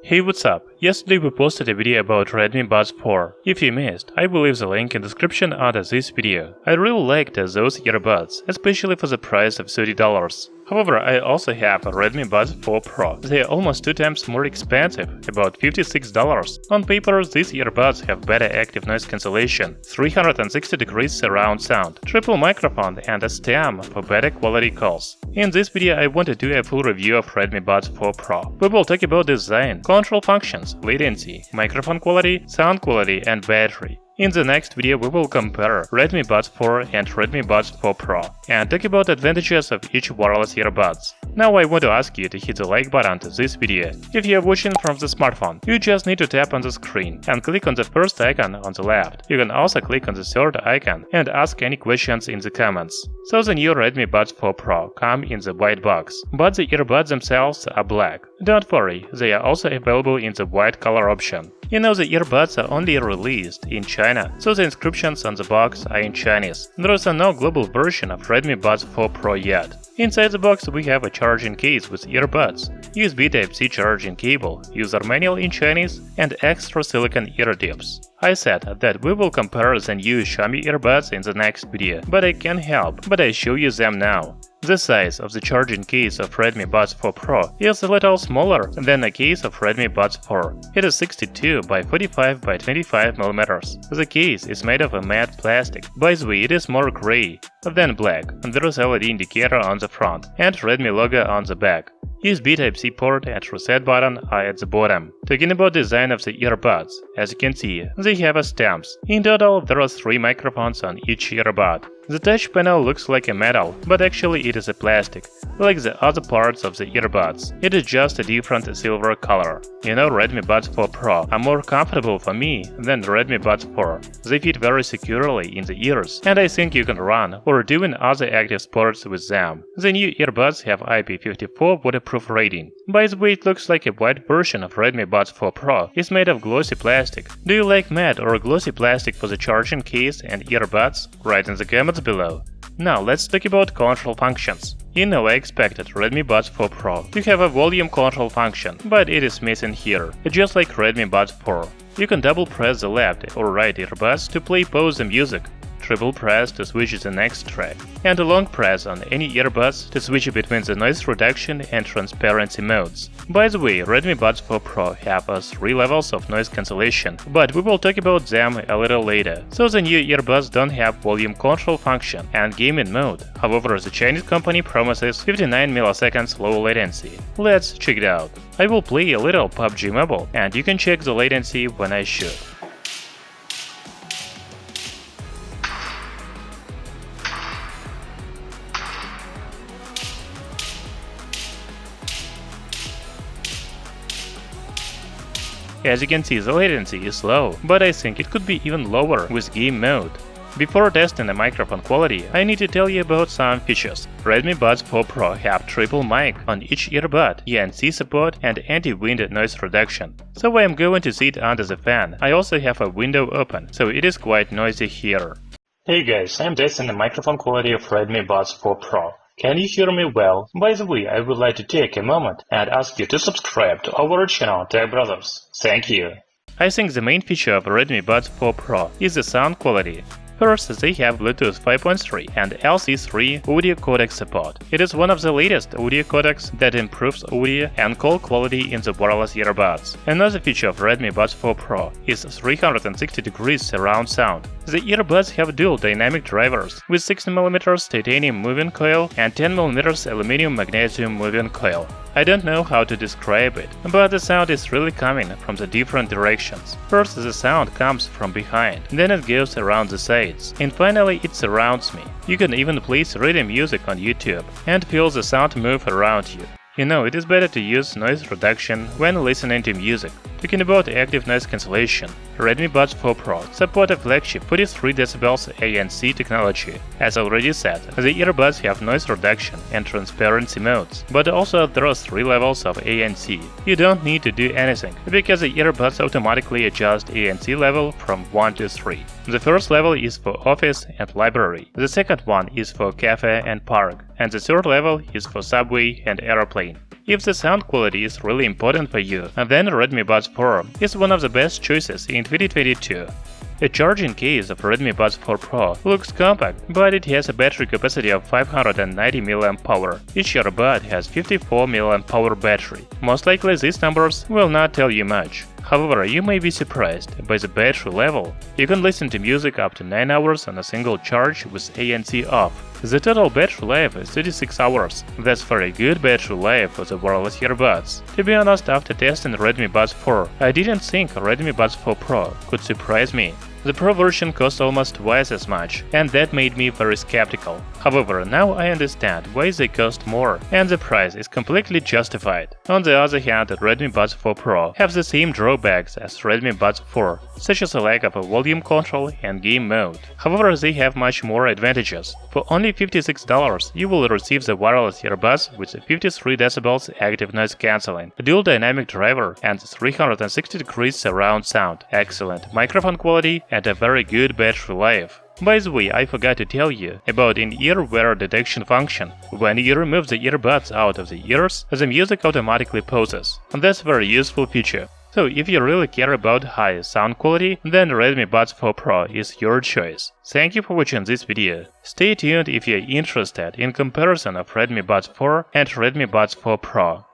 Hey, what's up? Yesterday we posted a video about Redmi Buds 4. If you missed, I will leave the link in the description under this video. I really liked those earbuds, especially for the price of $30. However, I also have a Redmi Buds 4 Pro. They are almost 2 times more expensive, about $56. On paper, these earbuds have better active noise cancellation, 360 degrees surround sound, triple microphone and a stem for better quality calls. In this video I want to do a full review of Redmi Buds 4 Pro. We will talk about design, control functions, latency, microphone quality, sound quality and battery. In the next video we will compare Redmi Buds 4 and Redmi Buds 4 Pro and talk about advantages of each wireless earbuds. Now I want to ask you to hit the like button to this video. If you are watching from the smartphone, you just need to tap on the screen and click on the first icon on the left. You can also click on the third icon and ask any questions in the comments. So the new Redmi Buds 4 Pro come in the white box, but the earbuds themselves are black. Don't worry, they are also available in the white color option. You know, the earbuds are only released in China, so the inscriptions on the box are in Chinese. There is no global version of Redmi Buds 4 Pro yet. Inside the box we have a charging case with earbuds, USB Type-C charging cable, user manual in Chinese, and extra silicone ear tips. I said that we will compare the new Xiaomi earbuds in the next video, but I can't help but I show you them now. The size of the charging case of Redmi Buds 4 Pro is a little smaller than the case of Redmi Buds 4. It is 62 by 45 by 25 mm. The case is made of a matte plastic. By the way, it is more gray than black, and there is LED indicator on the front and Redmi logo on the back. USB Type-C port and reset button are at the bottom. Talking about design of the earbuds, as you can see, they have stems. In total, there are 3 microphones on each earbud. The touch panel looks like a metal, but actually it is a plastic, like the other parts of the earbuds. It is just a different silver color. You know, Redmi Buds 4 Pro are more comfortable for me than Redmi Buds 4. They fit very securely in the ears, and I think you can run or do other active sports with them. The new earbuds have IP54 waterproof rating. By the way, it looks like a white version of Redmi Buds 4 Pro is made of glossy plastic. Do you like matte or glossy plastic for the charging case and earbuds? Write in the comments below. Now let's talk about control functions. You know, I expected Redmi Buds 4 Pro to have a volume control function, but it is missing here, just like Redmi Buds 4. You can double press the left or right earbuds to pause the music, triple press to switch to the next track, and a long press on any earbuds to switch between the noise reduction and transparency modes. By the way, Redmi Buds 4 Pro have 3 levels of noise cancellation, but we will talk about them a little later. So the new earbuds don't have volume control function and gaming mode. However, the Chinese company promises 59 milliseconds low latency. Let's check it out. I will play a little PUBG Mobile, and you can check the latency when I shoot. As you can see, the latency is low, but I think it could be even lower with game mode. Before testing the microphone quality, I need to tell you about some features. Redmi Buds 4 Pro have triple mic on each earbud, ENC support and anti-wind noise reduction. So I am going to sit under the fan. I also have a window open, so it is quite noisy here. Hey guys, I'm testing the microphone quality of Redmi Buds 4 Pro. Can you hear me well? By the way, I would like to take a moment and ask you to subscribe to our channel Tech Brothers. Thank you. I think the main feature of Redmi Buds 4 Pro is the sound quality. First, they have Bluetooth 5.3 and LC3 audio codec support. It is one of the latest audio codecs that improves audio and call quality in the wireless earbuds. Another feature of Redmi Buds 4 Pro is 360 degrees surround sound. The earbuds have dual dynamic drivers with 60mm titanium moving coil and 10mm aluminum magnesium moving coil. I don't know how to describe it, but the sound is really coming from the different directions. First the sound comes from behind, then it goes around the sides, and finally it surrounds me. You can even play 3D music on YouTube and feel the sound move around you. You know, it is better to use noise reduction when listening to music. Talking about active noise cancellation, Redmi Buds 4 Pro support a flagship 43 dB ANC technology. As already said, the earbuds have noise reduction and transparency modes, but also there are 3 levels of ANC. You don't need to do anything, because the earbuds automatically adjust ANC level from 1 to 3. The first level is for office and library, the second one is for cafe and park, and the third level is for subway and airplane. If the sound quality is really important for you, then Redmi Buds 4 is one of the best choices in 2022. The charging case of Redmi Buds 4 Pro looks compact, but it has a battery capacity of 590 mAh. Each earbud has 54 mAh battery. Most likely these numbers will not tell you much. However, you may be surprised by the battery level. You can listen to music up to 9 hours on a single charge with ANC off. The total battery life is 36 hours. That's very good battery life for the wireless earbuds. To be honest, after testing Redmi Buds 4, I didn't think Redmi Buds 4 Pro could surprise me. The Pro version cost almost twice as much, and that made me very skeptical. However, now I understand why they cost more, and the price is completely justified. On the other hand, Redmi Buds 4 Pro have the same drawbacks as Redmi Buds 4, such as a lack of a volume control and game mode. However, they have much more advantages. For only $56, you will receive the wireless earbuds with a 53 dB active noise cancelling, a dual dynamic driver, and 360 degrees surround sound, excellent microphone quality, and a very good battery life. By the way, I forgot to tell you about in-ear wear detection function. When you remove the earbuds out of the ears, the music automatically pauses. That's a very useful feature. So if you really care about high sound quality, then Redmi Buds 4 Pro is your choice. Thank you for watching this video. Stay tuned if you're interested in comparison of Redmi Buds 4 and Redmi Buds 4 Pro.